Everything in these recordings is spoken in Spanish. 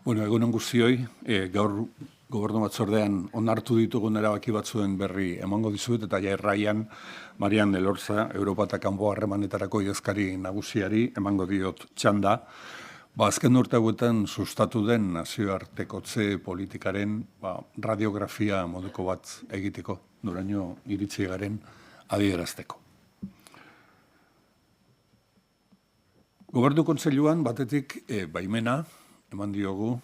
Bueno, egunon guztioi, gaur gobernu batzordean onartu ditugun erabaki batzuen berri emango dizuet eta jarraian Marian Elorza, Europa eta Kanpo Harremanetarako idazkari nagusiari emango diot txanda. Azken urte hauetan sustatu den nazioartekotze politikaren radiografia moduko bat egiteko, noraino iritsi garen adierazteko. Gobernu Kontseiluan batetik baimena eman diogu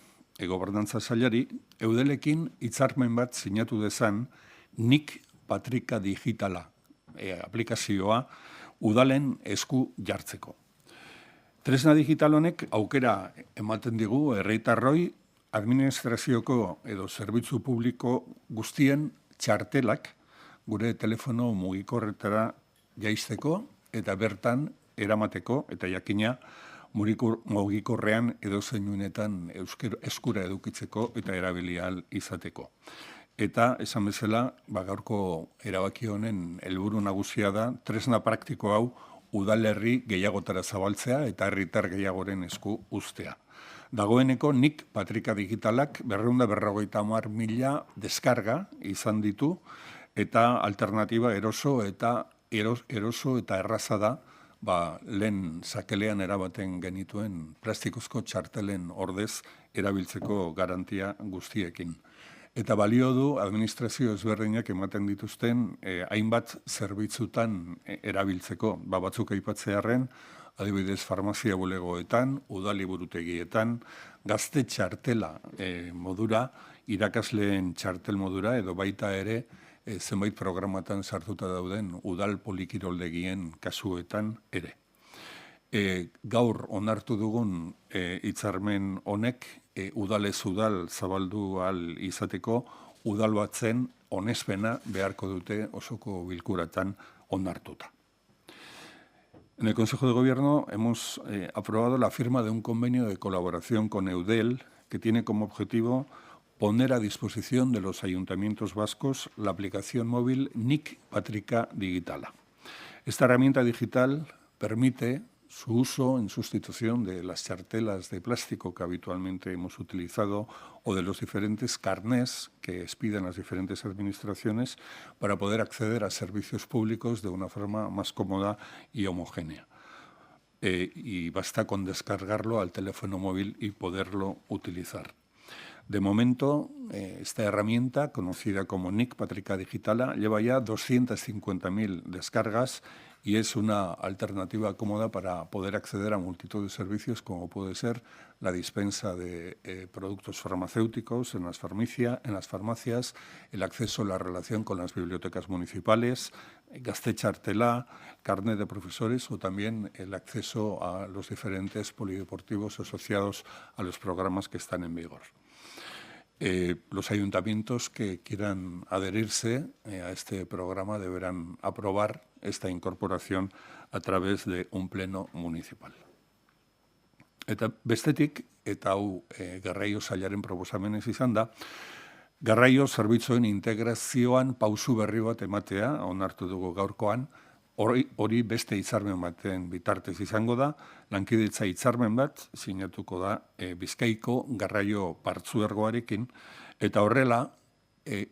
gobernantza sailari, eudelekin hitzarmen bat sinatu dezan Nik Patrika Digitala aplikazioa udalen esku jartzeko. Tresna digital honek aukera ematen digu herritarroi administrazioko edo zerbitzu publiko guztien txartelak gure telefono mugikorretara jaisteko eta bertan eramateko eta jakina mugikorrean edo zeinunetan eskura edukitzeko eta erabili ahal izateko. Eta esan bezala, gaurko erabaki honen helburu nagusia da tresna praktiko hau udalerri gehiagotara zabaltzea eta herritar gehiagoren esku uztea. Dagoeneko Nik Patrika Digitalak 250.000 deskarga izan ditu eta alternatiba eroso eta erraza da lehen sakelean erabaten genituen plastikozko txartelen ordez erabiltzeko garantia guztiekin. Eta balio du administrazio ezberdinak ematen dituzten hainbat zerbitzutan erabiltzeko. Batzuk aipatzearren, adibidez farmazia bulegoetan, udaliburutegietan, gazte txartela modura, irakasleen txartel modura edo baita ere zenbait programatan sartuta dauden udal polikiroldegien kasuetan ere. Gaur onartu dugun hitzarmen honek udalez udal zabaldu ahal izateko udal batzen onespena beharko dute osoko bilkuratan onartuta. En el Consejo de Gobierno hemos aprobado la firma de un convenio de colaboración con Eudel que tiene como objetivo poner a disposición de los ayuntamientos vascos la aplicación móvil Nik Patrika Digitala. Esta herramienta digital permite su uso en sustitución de las chartelas de plástico que habitualmente hemos utilizado o de los diferentes carnés que expiden las diferentes administraciones para poder acceder a servicios públicos de una forma más cómoda y homogénea. Y basta con descargarlo al teléfono móvil y poderlo utilizar. De momento, esta herramienta, conocida como Nik Patrika Digitala, lleva ya 250.000 descargas y es una alternativa cómoda para poder acceder a multitud de servicios como puede ser la dispensa de productos farmacéuticos en las farmacias, el acceso a la relación con las bibliotecas municipales, gazte txartela, carnet de profesores o también el acceso a los diferentes polideportivos asociados a los programas que están en vigor. Los ayuntamientos que quieran adherirse a este programa deberán aprobar esta incorporación a través de un pleno municipal. Eta bestetik, eta hau garraio sailaren proposamenez izan da, garraio zerbitzuen integrazioan pausu berri bat ematea, onartu dugu gaurkoan, hori beste hitzarmen baten bitartez izango da, lankidetza hitzarmen bat sinatuko da Bizkaiko garraio partzuergoarekin, eta horrela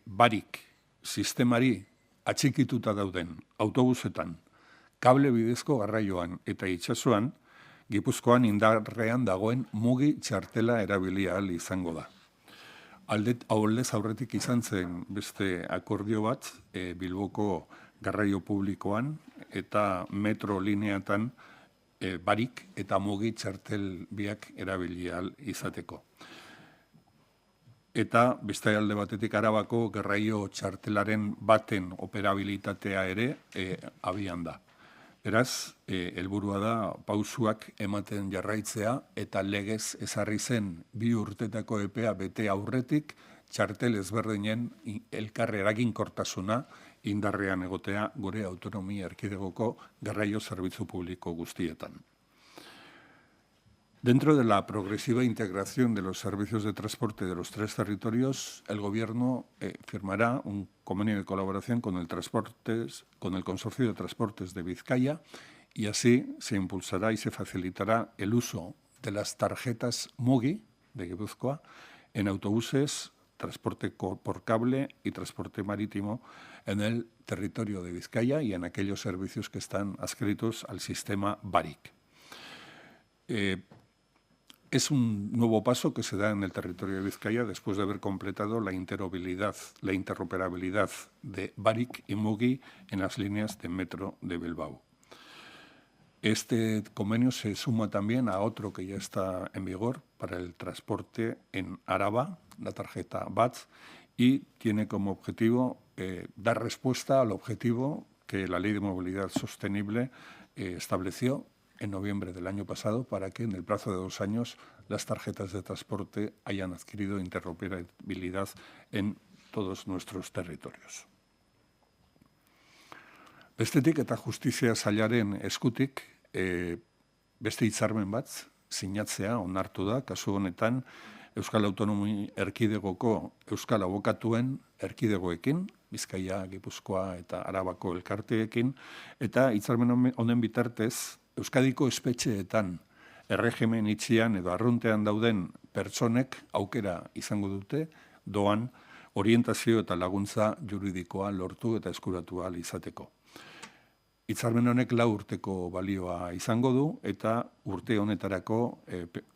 barik sistemari atxikituta dauden autobusetan, kable bidezko garraioan eta itsasoan, Gipuzkoan indarrean dagoen mugi txartela erabili ahal izango da. Aldez aurretik izan zen beste akordio bat Bilboko garraio publikoan eta metro lineatan barik eta mugi txartel biak erabili ahal izateko. Eta beste alde batetik Arabako garraio txartelaren baten operabilitatea ere abian da. Beraz, helburua da pausuak ematen jarraitzea eta legez ezarri zen 2 urtetako epea bete aurretik txartel ezberdinen elkar eraginkortasuna indarrean egotea gure autonomia erkidegoko garraio zerbitzu publiko guztietan. Dentro de la progresiva integración de los servicios de transporte de los 3 territorios, el Gobierno firmará un convenio de colaboración con el Consorcio de Transportes de Vizcaya y así se impulsará y se facilitará el uso de las tarjetas Mugi de Guipúzcoa, en autobuses, transporte por cable y transporte marítimo en el territorio de Vizcaya y en aquellos servicios que están adscritos al sistema BARIC. Es un nuevo paso que se da en el territorio de Vizcaya después de haber completado la interoperabilidad de BARIC y Mugi en las líneas de metro de Bilbao. Este convenio se suma también a otro que ya está en vigor para el transporte en Araba, la tarjeta BATS, y tiene como objetivo dar respuesta al objetivo que la Ley de Movilidad Sostenible estableció en noviembre del año pasado para que en el plazo de 2 años las tarjetas de transporte hayan adquirido interoperabilidad en todos nuestros territorios. Bestetik eta justizia sailaren eskutik beste hitzarmen bat sinatzea onartu da, kasu honetan Euskal Autonomi Erkidegoko Euskal Abokatuen erkidegoekin, Bizkaia, Gipuzkoa eta Arabako elkarteekin, eta hitzarmen honen bitartez Euskadiko espetxeetan erregimen itxian edo arruntean dauden pertsonek aukera izango dute doan orientazio eta laguntza juridikoa lortu eta eskuratu ahal izateko. Hitzarmen honek 4 urteko balioa izango du eta urte honetarako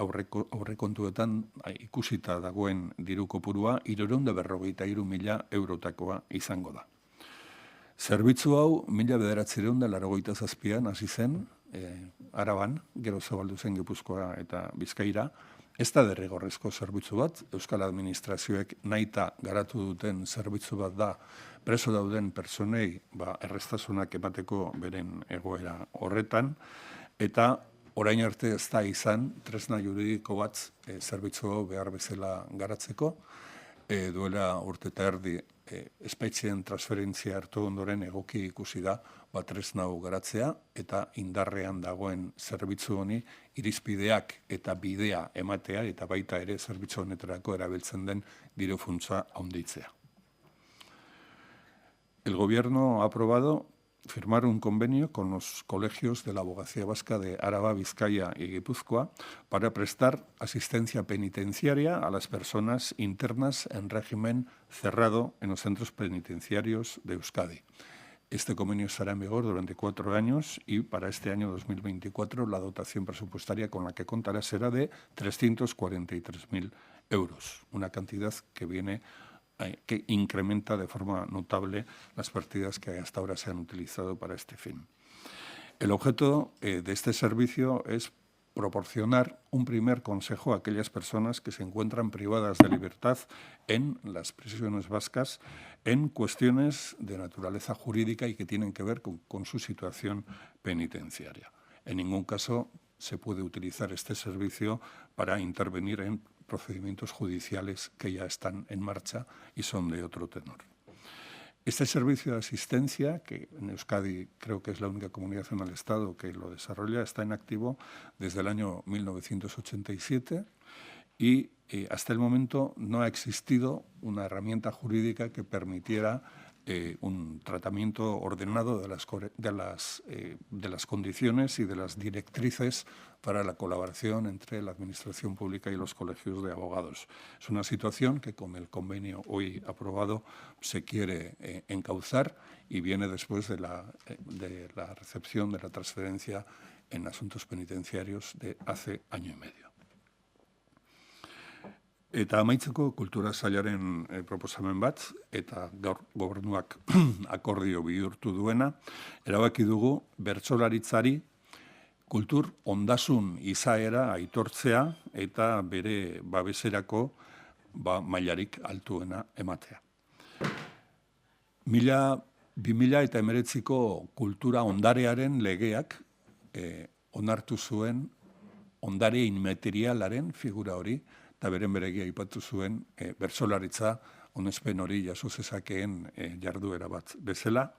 aurrekontuetan ikusita dagoen diru kopurua 353.000 eurotakoa izango da. Zerbitzu hau 1987an hasi zen Araban, gero zabaldu zen Gipuzkoa eta Bizkaira. Ez da derrigorrezko zerbitzu bat, Euskal Administrazioek nahita garatu duten zerbitzu bat da, preso dauden pertsonei erreztasunak emateko beren egoera horretan, eta orain arte ez da izan tresna juridiko bat zerbitzu hau behar bezala garatzeko, duela urte eta erdi espetxeen transferentzia hartu ondoren egoki ikusi da tresna hau garatzea eta indarrean dagoen zerbitzu honi irizpideak eta bidea ematea eta baita ere zerbitzu honetarako erabiltzen den diru funtsa handitzea. El Gobierno ha aprobado firmar un convenio con los colegios de la Abogacía Vasca de Araba, Vizcaya y Guipúzcoa para prestar asistencia penitenciaria a las personas internas en régimen cerrado en los centros penitenciarios de Euskadi. Este convenio estará en vigor durante 4 años y para este año 2024 la dotación presupuestaria con la que contará será de 343.000 euros, una cantidad que incrementa de forma notable las partidas que hasta ahora se han utilizado para este fin. El objeto de este servicio es proporcionar un primer consejo a aquellas personas que se encuentran privadas de libertad en las prisiones vascas en cuestiones de naturaleza jurídica y que tienen que ver con su situación penitenciaria. En ningún caso se puede utilizar este servicio para intervenir en procedimientos judiciales que ya están en marcha y son de otro tenor. Este servicio de asistencia, que en Euskadi creo que es la única comunidad en el Estado que lo desarrolla, está en activo desde el año 1987 y hasta el momento no ha existido una herramienta jurídica que permitiera un tratamiento ordenado de las condiciones y de las directrices para la colaboración entre la Administración Pública y los colegios de abogados. Es una situación que con el convenio hoy aprobado se quiere encauzar y viene después de la recepción de la transferencia en asuntos penitenciarios de hace año y medio. Eta amaitzeko kultura sailaren proposamen bat, eta gaur gobernuak akordio bihurtu duena, erabaki dugu bertsolaritzari kultur ondasun izaera aitortzea eta bere babeserako mailarik altuena ematea. 2019ko kultura ondarearen legeak onartu zuen ondare inmaterialaren figura hori, eta beren beregia aipatu zuen bertsolaritza onespen hori jaso zezakeen jarduera bat bezala.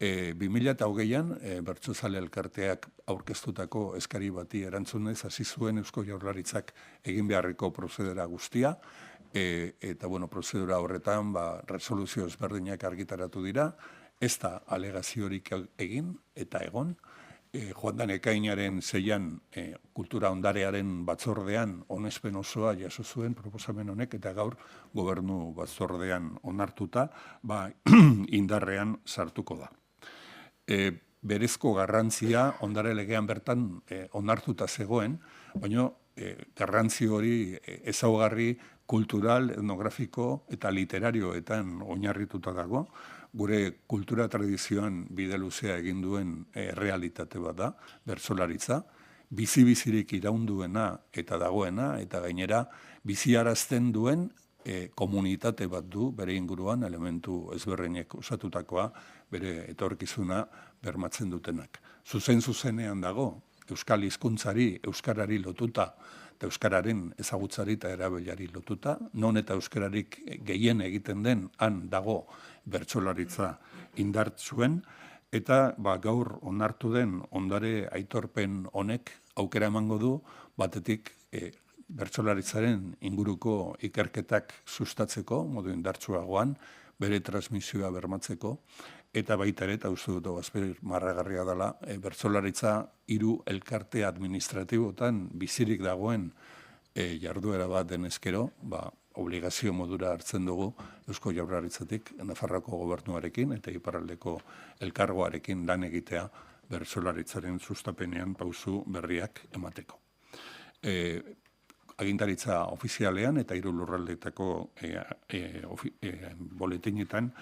2020an Bertsozale Elkarteak aurkeztutako eskari bati erantzunez hasi zuen Eusko Jaurlaritzak egin beharreko prozedura guztia, eta prozedura horretan resoluzio ezberdinak argitaratu dira, ez da alegaziorik egin eta egon, joan den ekainaren 6an kultura ondarearen batzordean onespen osoa jaso zuen proposamen honek, eta gaur gobernu batzordean onartuta indarrean sartuko da. Berezko garrantzia ondare legean bertan onartuta zegoen, baina garrantzi hori ezaugarri kultural, etnografiko eta literarioetan oinarrituta dago. Gure kultura tradizioan bide luzea egin duen realitate bat da, bertsolaritza, bizi-bizirik iraunduena eta dagoena, eta gainera biziarazten duen komunitate bat du, bere inguruan elementu ezberdinek osatutakoa, bere etorkizuna bermatzen dutenak. Zuzenean dago, euskal hizkuntzari, euskarari lotuta, eta euskararen ezagutzari eta erabilari lotuta, non eta euskararik gehien egiten den, han dago bertsolaritza indartsuen, eta gaur onartu den ondare aitorpen honek aukera emango du, batetik bertsolaritzaren inguruko ikerketak sustatzeko, modu indartsuagoan, bere transmisioa bermatzeko, eta baita ere, eta uste dut azpimarragarria dela, bertsolaritza 3 elkarte administratibotan bizirik dagoen jarduera bat denezkero, obligazio modura hartzen dugu Eusko Jaurlaritzatik, Nafarroako gobernuarekin eta Iparraldeko elkargoarekin lan egitea bertsolaritzaren sustapenean pausu berriak emateko. Agintaritza ofizialean eta 3 lurraldeetako boletinetan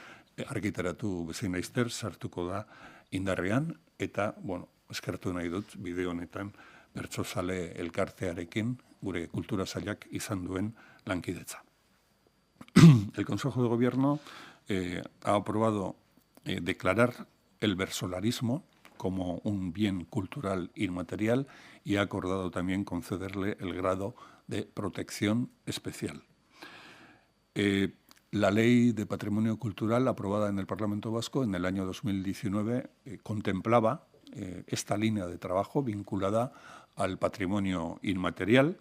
argitaratu bezain laster sartuko da indarrean, eta, eskertu nahi dut, bideo honetan bertsozale elkartearekin gure kultura sailak izan duen lankidetza. El Consejo de Gobierno ha aprobado declarar el versolarismo como un bien cultural inmaterial y ha acordado también concederle el grado de protección especial. La Ley de Patrimonio Cultural, aprobada en el Parlamento Vasco en el año 2019, contemplaba esta línea de trabajo vinculada al patrimonio inmaterial,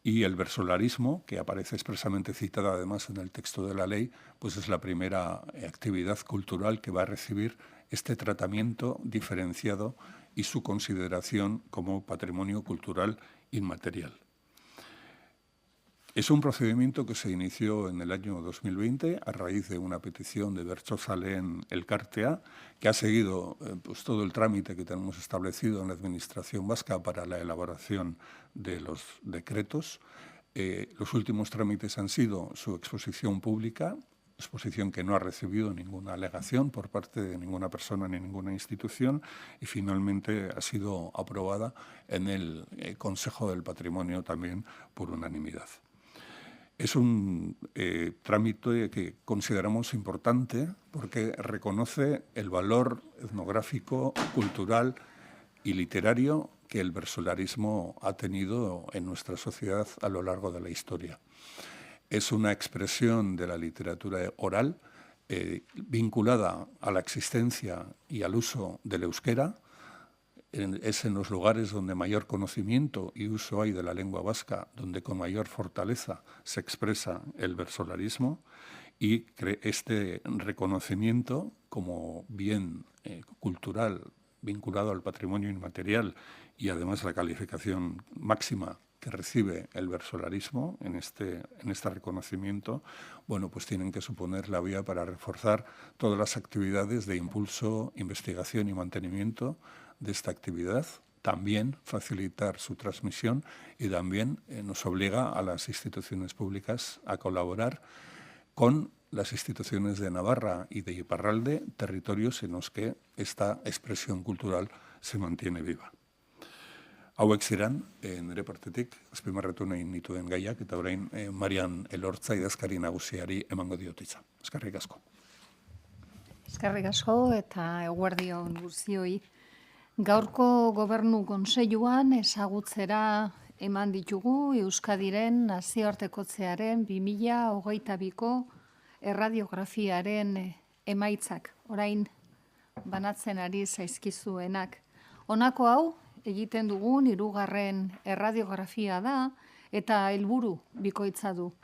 y el versolarismo, que aparece expresamente citada además en el texto de la ley, pues es la primera actividad cultural que va a recibir este tratamiento diferenciado y su consideración como patrimonio cultural inmaterial. Es un procedimiento que se inició en el año 2020 a raíz de una petición de Bertsozaleen Elkartea, que ha seguido todo el trámite que tenemos establecido en la Administración vasca para la elaboración de los decretos. Los últimos trámites han sido su exposición pública, exposición que no ha recibido ninguna alegación por parte de ninguna persona ni ninguna institución, y finalmente ha sido aprobada en el Consejo del Patrimonio también por unanimidad. Es un trámite que consideramos importante porque reconoce el valor etnográfico, cultural y literario que el versolarismo ha tenido en nuestra sociedad a lo largo de la historia. Es una expresión de la literatura oral vinculada a la existencia y al uso del euskera. Es en los lugares donde mayor conocimiento y uso hay de la lengua vasca, donde con mayor fortaleza se expresa el versolarismo, y este reconocimiento como bien cultural vinculado al patrimonio inmaterial, y además la calificación máxima que recibe el versolarismo en este reconocimiento, pues tienen que suponer la vía para reforzar todas las actividades de impulso, investigación y mantenimiento de esta actividad, también facilitar su transmisión, y también nos obliga a las instituciones públicas a colaborar con las instituciones de Navarra y de Iparralde, territorios en los que esta expresión cultural se mantiene viva. Hauek ziren, nire partetik, azpimarratu nahi nituen gaiak, eta orain Marian Elortza idazkari nagusiari emango diot hitza. Eskerrik asko. Eskerrik asko eta eguerdion guztioi. Gaurko Gobernu Kontseiluan ezagutzera eman ditugu Euskadiren nazioartekotzearen 2022ko erradiografiaren emaitzak, orain banatzen ari zaizkizuenak. Honako hau egiten dugun 3. erradiografia da eta helburu bikoitza du.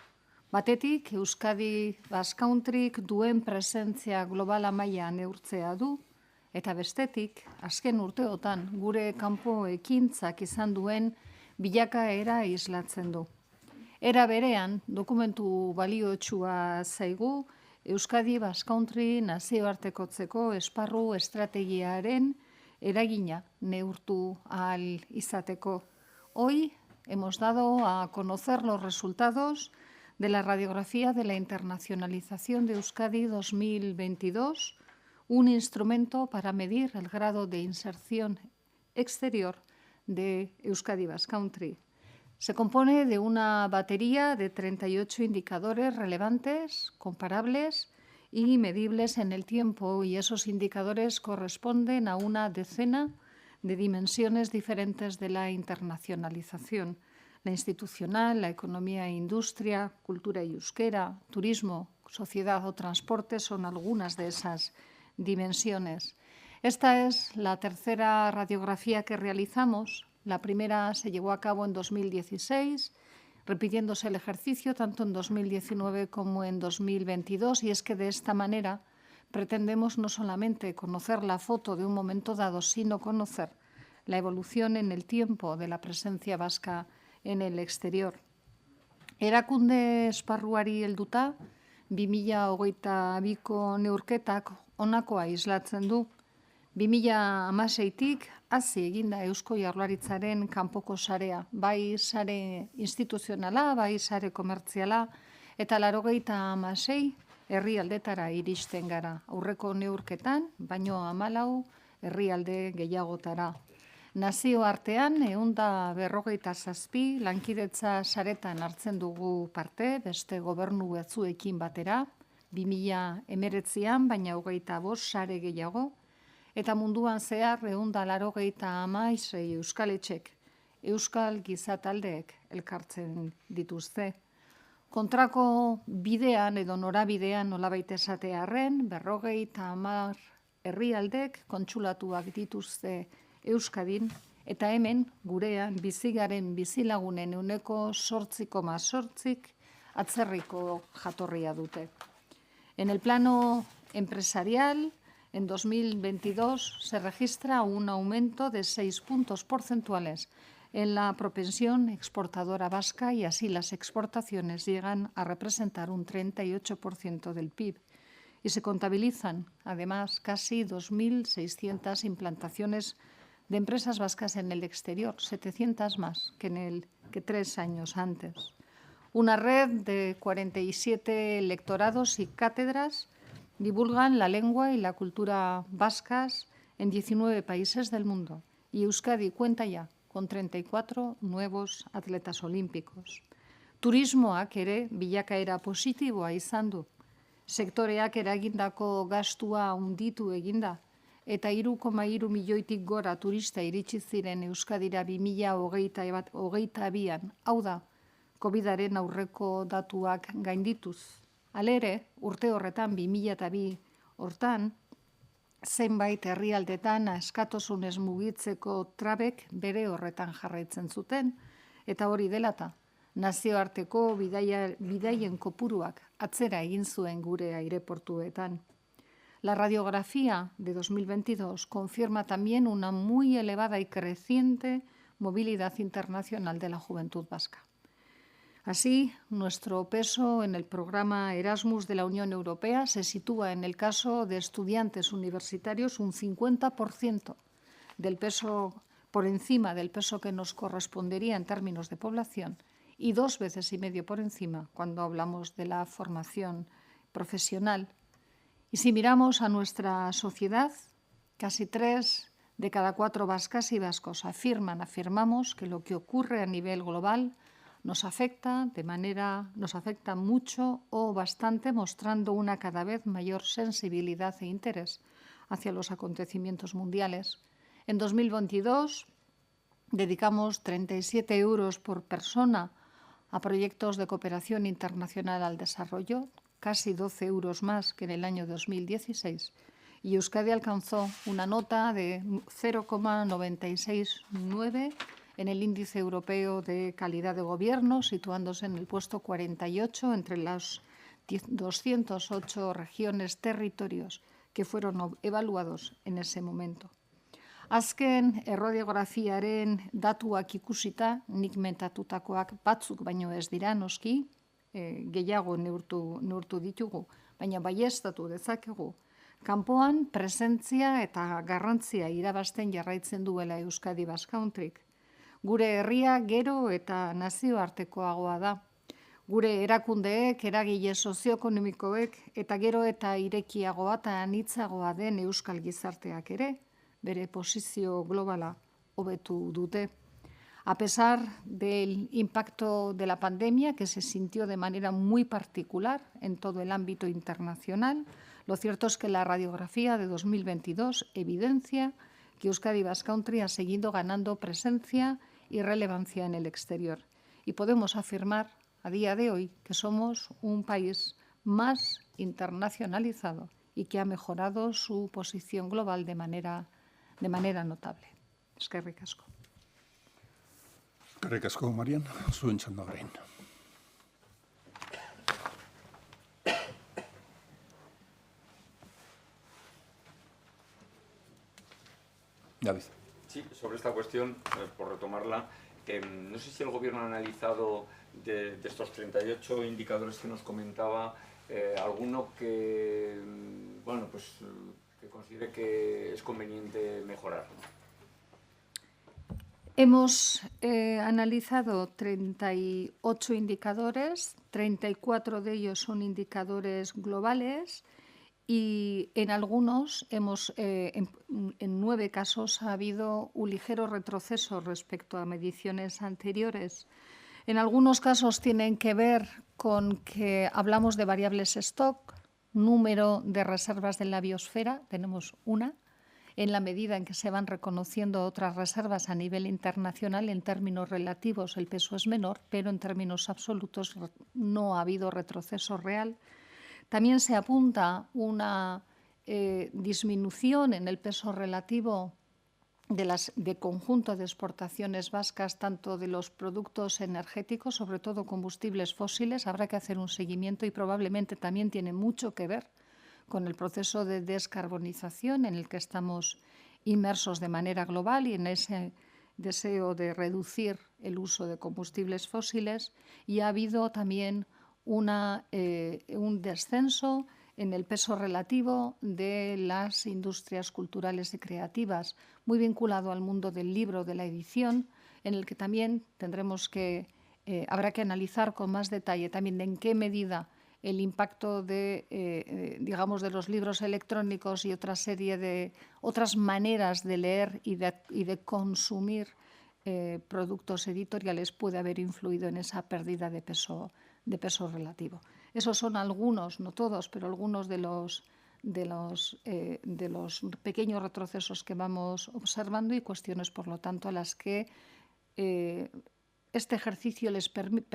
Batetik, Euskadi Basque Countryk duen presentzia globala mailan neurtzea du, eta bestetik, azken urteotan gure kanpo ekintzak izan duen bilakaera islatzen du. Era berean, dokumentu baliotsua zaigu, Euskadi Basque Country nazioartekotzeko esparru estrategiaren eragina neurtu ahal izateko. Hoy hemos dado a conocer los resultados de la radiografía de la internacionalización de Euskadi 2022, un instrumento para medir el grado de inserción exterior de Euskadi Basque Country. Se compone de una batería de 38 indicadores relevantes, comparables y medibles en el tiempo, y esos indicadores corresponden a una decena de dimensiones diferentes de la internacionalización: la institucional, la economía e industria, cultura y euskera, turismo, sociedad o transporte son algunas de esas dimensiones. Esta es la tercera radiografía que realizamos. La primera se llevó a cabo en 2016, repitiéndose el ejercicio tanto en 2019 como en 2022, y es que de esta manera pretendemos no solamente conocer la foto de un momento dado, sino conocer la evolución en el tiempo de la presencia vasca en el exterior. Erakunde esparruari helduta, 2022ko neurketak honakoa islatzen du. 2016tik hasi eginda Eusko Jaurlaritzaren kanpoko sarea, bai sare instituzionala, bai sare komertziala, eta 96 herrialdetara iristen gara. Aurreko neurketan, baino 14 herrialde gehiagotara. Nazioartean, 157 lankidetza saretan hartzen dugu parte, beste gobernu batzuekin batera, 2019an, baina 25 sare gehiago, eta munduan zehar 196 euskaletxek, euskal gizataldeek elkartzen dituzte. Kontrako bidean edo norabidean nolabait esatearren, 50 herrialdek kontsulatuak dituzte Euskadin, eta hemen gurean bizigaren bizilagunen 8,8% atzerriko jatorria dute. En el plano empresarial, en 2022 se registra un aumento de 6 puntos porcentuales en la propensión exportadora vasca, y así las exportaciones llegan a representar un 38% del PIB. Y se contabilizan, además, casi 2.600 implantaciones de empresas vascas en el exterior, 700 más que 3 años antes. Una red de 47 lectorados y cátedras divulgan la lengua y la cultura vascas en 19 países del mundo, y Euskadi cuenta ya con 34 nuevos atletas olímpicos. Turismoak ere bilakaera positiboa izan du. Sektoreak eragindako gastua handitu eginda, eta 3,3 milioitik gora turista iritsi ziren Euskadira 2022an, hau da, COVID-aren aurreko datuak gaindituz. Halere, urte horretan 2002 hortan, zenbait herrialdetan askatasunez mugitzeko trabek bere horretan jarraitzen zuten, eta hori delata, nazioarteko bidaien kopuruak atzera egin zuen gure aireportuetan. La radiografía de 2022 confirma también una muy elevada y creciente movilidad internacional de la juventud vasca. Así, nuestro peso en el programa Erasmus de la Unión Europea se sitúa, en el caso de estudiantes universitarios, un 50% del peso, por encima del peso que nos correspondería en términos de población, y 2,5 veces por encima cuando hablamos de la formación profesional. Y si miramos a nuestra sociedad, casi 3 de cada 4 vascas y vascos afirmamos que lo que ocurre a nivel global nos afecta mucho o bastante, mostrando una cada vez mayor sensibilidad e interés hacia los acontecimientos mundiales. En 2022 dedicamos 37 euros por persona a proyectos de cooperación internacional al desarrollo, casi 12 euros más que en el año 2016, y Euskadi alcanzó una nota de 0,969 en el índice europeo de calidad de gobierno, situándose en el puesto 48 entre las 208 regiones, territorios que fueron evaluados en ese momento. Azken erradiografiaren datuak ikusita, nik mentatutakoak batzuk baino ez dira noski, gehiago neurtu ditugu, baina baieztatu dezakegu. Kanpoan presentzia eta garrantzia irabazten jarraitzen duela Euskadi Basque Countryk. Gure herria gero eta nazioartekoagoa da. Gure erakundeek, eragile sozioekonomikoek eta gero eta irekiagoa eta anitzagoa den euskal gizarteak ere, bere posizio globala hobetu dute. A pesar del impacto de la pandemia, que se sintió de manera muy particular en todo el ámbito internacional, lo cierto es que la radiografía de 2022 evidencia que Euskadi Basque Country ha seguido ganando presencia y relevancia en el exterior. Y podemos afirmar a día de hoy que somos un país más internacionalizado y que ha mejorado su posición global de manera notable. Eskerrik asko. Eskerrik asko, Marian, zuen txanda orain. David. Sí, sobre esta cuestión, por retomarla, no sé si el Gobierno ha analizado de estos 38 indicadores que nos comentaba, alguno que, bueno, pues, que considere que es conveniente mejorar. Hemos analizado 38 indicadores, 34 de ellos son indicadores globales y en algunos, en 9 casos, ha habido un ligero retroceso respecto a mediciones anteriores. En algunos casos tienen que ver con que hablamos de variables stock, número de reservas de la biosfera, tenemos una, en la medida en que se van reconociendo otras reservas a nivel internacional, en términos relativos el peso es menor, pero en términos absolutos no ha habido retroceso real. También se apunta una disminución en el peso relativo de conjunto de exportaciones vascas, tanto de los productos energéticos, sobre todo combustibles fósiles. Habrá que hacer un seguimiento y probablemente también tiene mucho que ver con el proceso de descarbonización en el que estamos inmersos de manera global y en ese deseo de reducir el uso de combustibles fósiles. Y ha habido también un descenso en el peso relativo de las industrias culturales y creativas, muy vinculado al mundo del libro, de la edición, en el que también habrá que analizar con más detalle también en qué medida el impacto de los libros electrónicos y otra serie de otras maneras de leer y de consumir productos editoriales puede haber influido en esa pérdida de peso relativo. Esos son algunos, no todos, pero algunos de los pequeños retrocesos que vamos observando y cuestiones, por lo tanto, a las que este ejercicio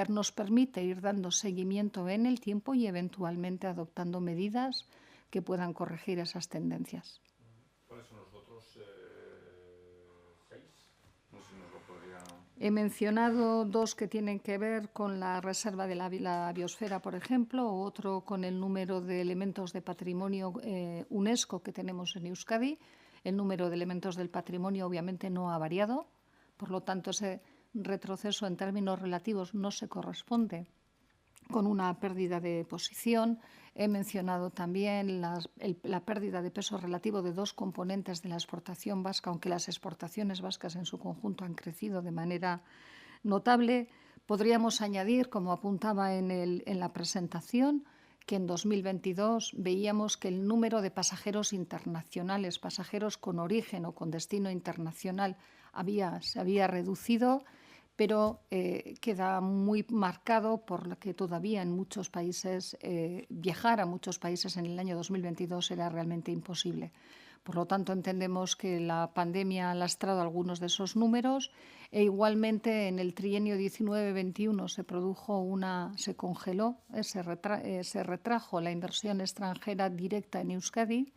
nos permite ir dando seguimiento en el tiempo y eventualmente adoptando medidas que puedan corregir esas tendencias. ¿Cuáles son los otros 6? No sé si nos lo podría... He mencionado 2 que tienen que ver con la reserva de la biosfera, por ejemplo, o otro con el número de elementos de patrimonio UNESCO que tenemos en Euskadi. El número de elementos del patrimonio obviamente no ha variado, por lo tanto ese retroceso en términos relativos no se corresponde con una pérdida de posición. He mencionado también la pérdida de peso relativo de 2 componentes de la exportación vasca, aunque las exportaciones vascas en su conjunto han crecido de manera notable. Podríamos añadir, como apuntaba en la presentación, que en 2022 veíamos que el número de pasajeros internacionales, pasajeros con origen o con destino internacional, se había reducido, pero queda muy marcado por lo que todavía en muchos países, viajar a muchos países en el año 2022 era realmente imposible. Por lo tanto, entendemos que la pandemia ha lastrado algunos de esos números e igualmente en el trienio 19-21 se congeló, se retrajo la inversión extranjera directa en Euskadi,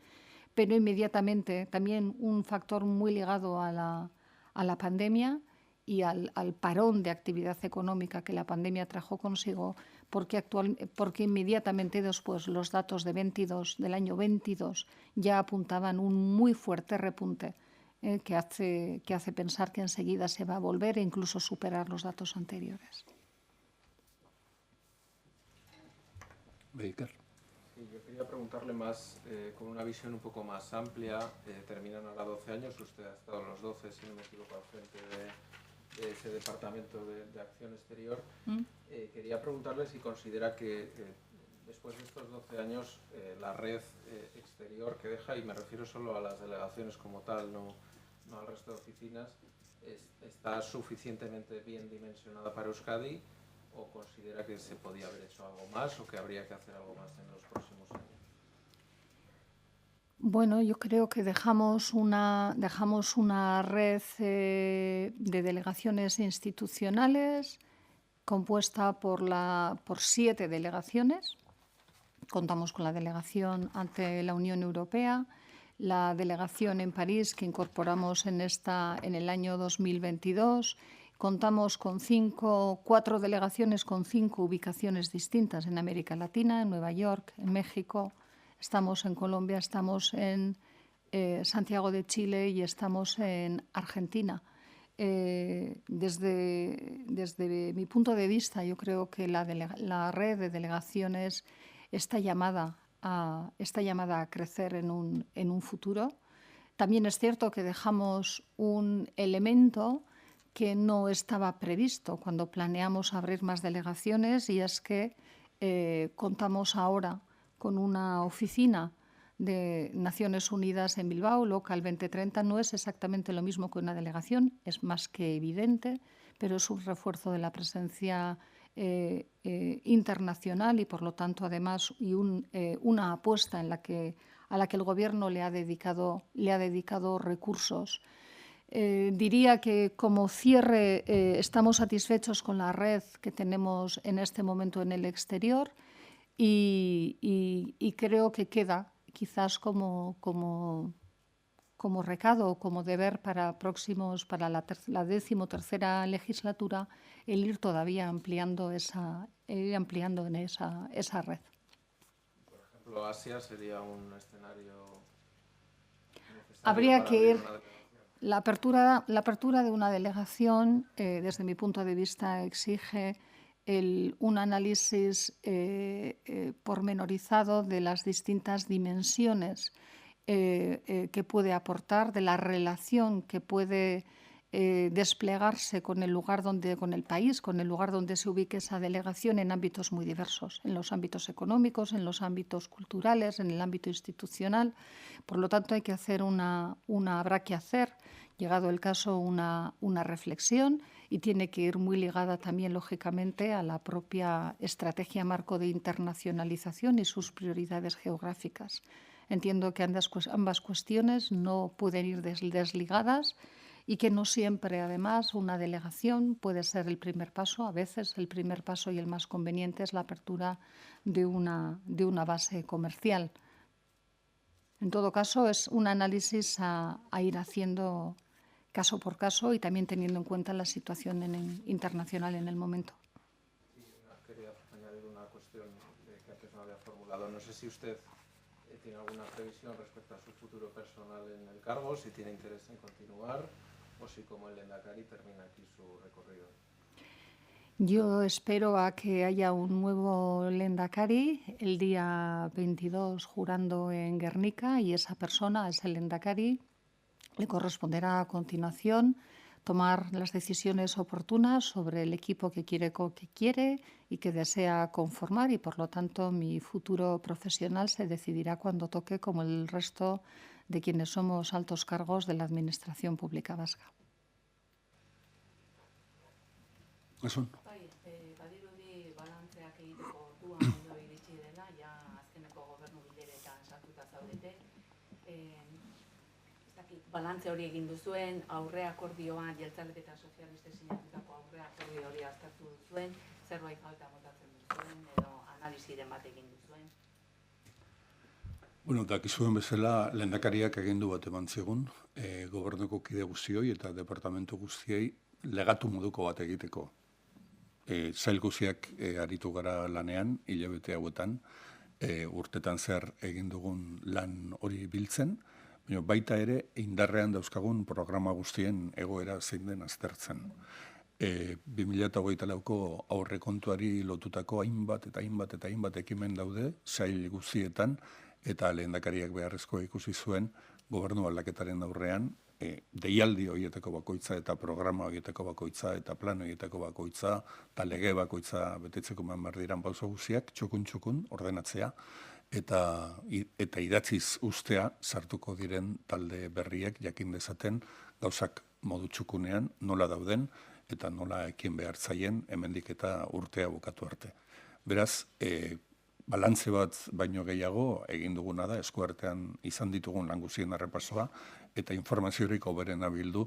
pero inmediatamente también un factor muy ligado a la pandemia y al parón de actividad económica que la pandemia trajo consigo, porque inmediatamente después los datos del año 22 ya apuntaban un muy fuerte repunte que hace pensar que enseguida se va a volver e incluso superar los datos anteriores. Baker. Sí, yo quería preguntarle más, con una visión un poco más amplia. Terminan ahora 12 años, usted ha estado los 12, si no me equivoco, al frente de ese Departamento de Acción Exterior. Quería preguntarle si considera que después de estos 12 años la red exterior que deja, y me refiero solo a las delegaciones como tal, no al resto de oficinas, está suficientemente bien dimensionada para Euskadi, o considera que se podía haber hecho algo más o que habría que hacer algo más en los próximos años. Bueno, yo creo que dejamos una red de delegaciones institucionales compuesta por 7 delegaciones. Contamos con la delegación ante la Unión Europea, la delegación en París que incorporamos en el año 2022. Contamos con 4 delegaciones con 5 ubicaciones distintas en América Latina, en Nueva York, en México. Estamos en Colombia, estamos en Santiago de Chile y estamos en Argentina. Desde mi punto de vista, yo creo que la red de delegaciones está llamada a crecer en un futuro. También es cierto que dejamos un elemento que no estaba previsto cuando planeamos abrir más delegaciones, y es que contamos ahora con una oficina de Naciones Unidas en Bilbao, Local 2030. No es exactamente lo mismo que una delegación, es más que evidente, pero es un refuerzo de la presencia internacional y, por lo tanto, además, una apuesta a la que el Gobierno le ha dedicado recursos. Diría que como cierre estamos satisfechos con la red que tenemos en este momento en el exterior y creo que queda quizás como recado o como deber para la 13ª legislatura, el ir todavía ampliando en esa red. Por ejemplo, Asia sería un escenario necesario. Habría que ir. La apertura de una delegación, desde mi punto de vista, exige un análisis pormenorizado de las distintas dimensiones que puede aportar, de la relación que puede desplegarse con el país, con el lugar donde se ubique esa delegación, en ámbitos muy diversos, en los ámbitos económicos, en los ámbitos culturales, en el ámbito institucional. Por lo tanto, habrá que hacer, llegado el caso, una reflexión, y tiene que ir muy ligada también, lógicamente, a la propia estrategia marco de internacionalización y sus prioridades geográficas. Entiendo que ambas cuestiones no pueden ir desligadas y que no siempre, además, una delegación puede ser el primer paso. A veces el primer paso y el más conveniente es la apertura de una base comercial. En todo caso, es un análisis a ir haciendo caso por caso y también teniendo en cuenta la situación internacional en el momento. Quería añadir una cuestión que antes no había formulado. No sé si usted tiene alguna previsión respecto a su futuro personal en el cargo, si tiene interés en continuar o si, como el Lehendakari, termina aquí su recorrido. Yo espero a que haya un nuevo Lehendakari el día 22 jurando en Guernica, y esa persona, ese Lehendakari, le corresponderá a continuación tomar las decisiones oportunas sobre el equipo que quiere y que desea conformar, y por lo tanto mi futuro profesional se decidirá cuando toque, como el resto de quienes somos altos cargos de la Administración Pública Vasca. Eso. Badirudi balantzeak egiteko orduan edo iritsi dela, ja azkeneko gobernu bileretan sartuta zaudete. Balantze hori egin duzuen, aurre akordioan, jeltzalek eta sozialistek sinatutako aurre akordio hori aztertu duzuen, zerbait falta botatzen duzuen edo analiziren bat egin duzuen? Bueno, dakizuen bezala, lehendakariak agindu bat eman zigun, gobernuko kide guztioi eta departamentu guztiei legatu moduko bat egiteko. sail guziak aritu gara lanean, hilabete hauetan, urtetan zer egin dugun lan hori biltzen, baita ere indarrean dauzkagun programa guztien egoera zein den aztertzen. 2024ko aurrekontuari lotutako hainbat ekimen daude sail guztietan, eta lehendakariak beharrezkoa ikusi zuen gobernu aldaketaren aurrean, deialdi horietako bakoitza eta programa horietako bakoitza eta plan horietako bakoitza eta lege bakoitza betetzeko behar diran pauso guztiak txukun ordenatzea eta idatziz ustea sartuko diren talde berriek jakin dezaten gauzak modu txukunean nola dauden eta nola ekin behar zaien hemendik eta urtea bukatu arte. Beraz, balantze bat baino gehiago egin duguna da, eskuartean izan ditugun lan guztien errepasoa, eta informaziorik hoberena bildu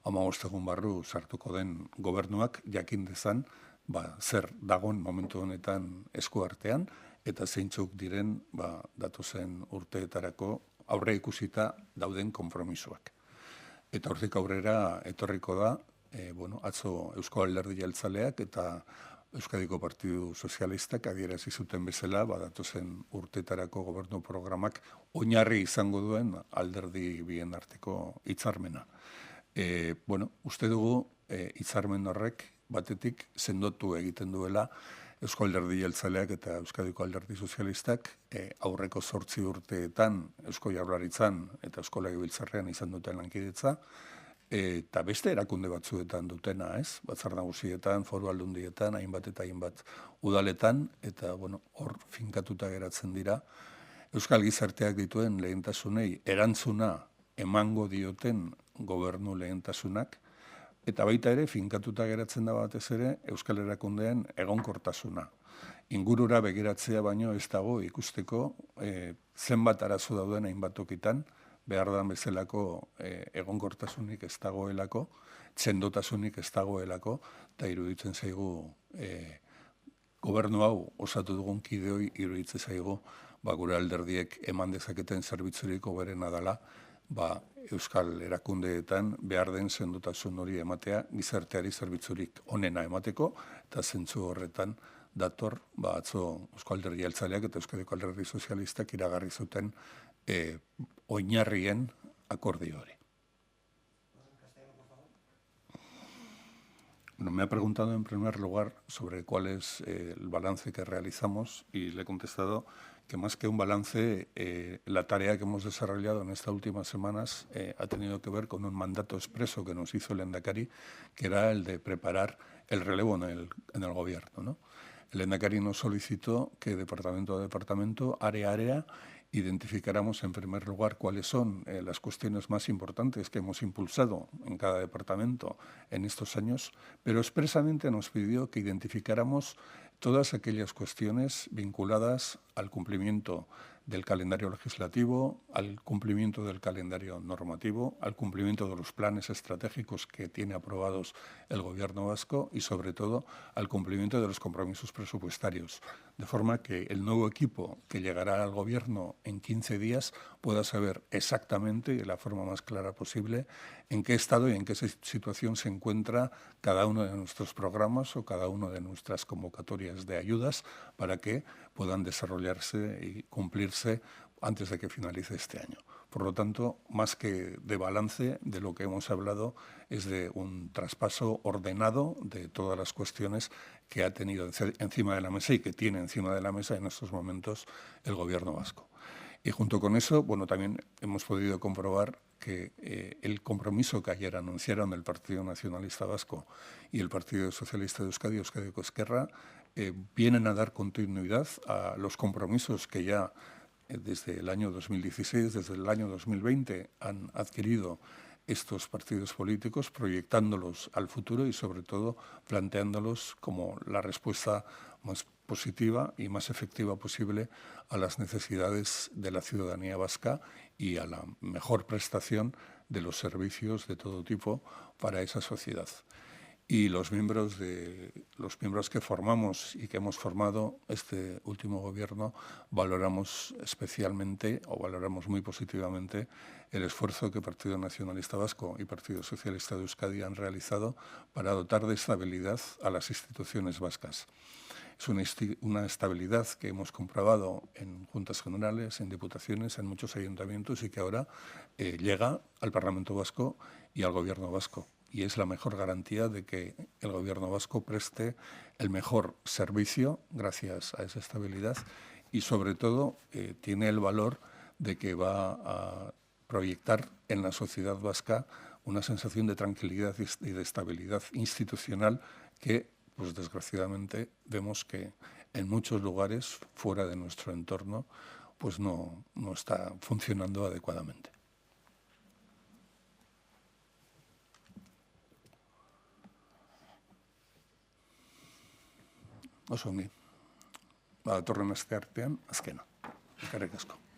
15 egun barru sartuko den gobernuak jakin dezan zer dagon momentu honetan eskuartean, eta zeintzuk diren datozen urteetarako aurre ikusita dauden konpromisoak. Eta hortik aurrera etorriko da, atzo Eusko Alderdi Jeltzaleak eta Euskadiko Partidu Sozialistak adierazi zuten bezala, datozen urteetarako gobernu programak oinarri izango duen alderdi bien arteko hitzarmena. Uste dugu hitzarmen horrek batetik sendotu egiten duela Eusko Alderdi Jeltzaleak eta Euskadiko Alderdi Sozialistak aurreko 8 urteetan Eusko Jaurlaritzan eta Eusko Legebiltzarrean izan duten lankidetza, eta beste erakunde batzuetan dutena, Batzar Nagusietan, Foru Aldundietan, hainbat eta hainbat udaletan, eta hor finkatuta geratzen dira, Euskal Gizarteak dituen lehentasunei erantzuna emango dioten gobernu lehentasunak, eta baita ere finkatuta geratzen da batez ere Euskal Erakundean egonkortasuna. Ingurura begiratzea baino ez dago ikusteko zenbat arazo dauden hainbat tokitan, behar da bezalako egonkortasunik ez dagoelako, txendotasunik ez dagoelako, eta iruditzen zaigu gobernu hau osatu dugun kideoi iruditzen zaigu gure alderdiek eman dezaketen zerbitzurik hoberena dela, Euskal Erakundeetan behar den sendotasun hori ematea, gizarteari zerbitzurik onena emateko, eta zentzu horretan dator, atzo Eusko Alderdi Jeltzaleak eta Euskadiko Alderdi Sozialistak iragarri zuten oinarrien akordio hori. Me ha preguntado en primer lugar sobre cuál es el balance que realizamos y le he contestado que más que un balance, la tarea que hemos desarrollado en estas últimas semanas ha tenido que ver con un mandato expreso que nos hizo el Lehendakari, que era el de preparar el relevo en el gobierno, ¿no? El Lehendakari nos solicitó que departamento a departamento, área a área, identificáramos en primer lugar cuáles son las cuestiones más importantes que hemos impulsado en cada departamento en estos años, pero expresamente nos pidió que identificáramos todas aquellas cuestiones vinculadas al cumplimiento del calendario legislativo, al cumplimiento del calendario normativo, al cumplimiento de los planes estratégicos que tiene aprobados el Gobierno vasco y, sobre todo, al cumplimiento de los compromisos presupuestarios, de forma que el nuevo equipo que llegará al Gobierno en 15 días pueda saber exactamente y de la forma más clara posible en qué estado y en qué situación se encuentra cada uno de nuestros programas o cada una de nuestras convocatorias de ayudas para que puedan desarrollarse y cumplirse antes de que finalice este año. Por lo tanto, más que de balance, de lo que hemos hablado es de un traspaso ordenado de todas las cuestiones que ha tenido encima de la mesa y que tiene encima de la mesa en estos momentos el Gobierno vasco. Y junto con eso, también hemos podido comprobar que el compromiso que ayer anunciaron el Partido Nacionalista Vasco y el Partido Socialista de Euskadi, Euskadiko Ezkerra, vienen a dar continuidad a los compromisos que ya desde el año 2016, desde el año 2020, han adquirido estos partidos políticos, proyectándolos al futuro y, sobre todo, planteándolos como la respuesta más positiva y más efectiva posible a las necesidades de la ciudadanía vasca y a la mejor prestación de los servicios de todo tipo para esa sociedad. y los miembros que formamos y que hemos formado este último gobierno valoramos especialmente o valoramos muy positivamente el esfuerzo que Partido Nacionalista Vasco y Partido Socialista de Euskadi han realizado para dotar de estabilidad a las instituciones vascas. Es una estabilidad que hemos comprobado en juntas generales, en diputaciones, en muchos ayuntamientos y que ahora llega al Parlamento Vasco y al Gobierno vasco. Y es la mejor garantía de que el Gobierno vasco preste el mejor servicio gracias a esa estabilidad y, sobre todo, tiene el valor de que va a proyectar en la sociedad vasca una sensación de tranquilidad y de estabilidad institucional que, pues desgraciadamente, vemos que en muchos lugares fuera de nuestro entorno pues no está funcionando adecuadamente. Oso ongi. Datorren asteartean azkena. Eskerrik asko.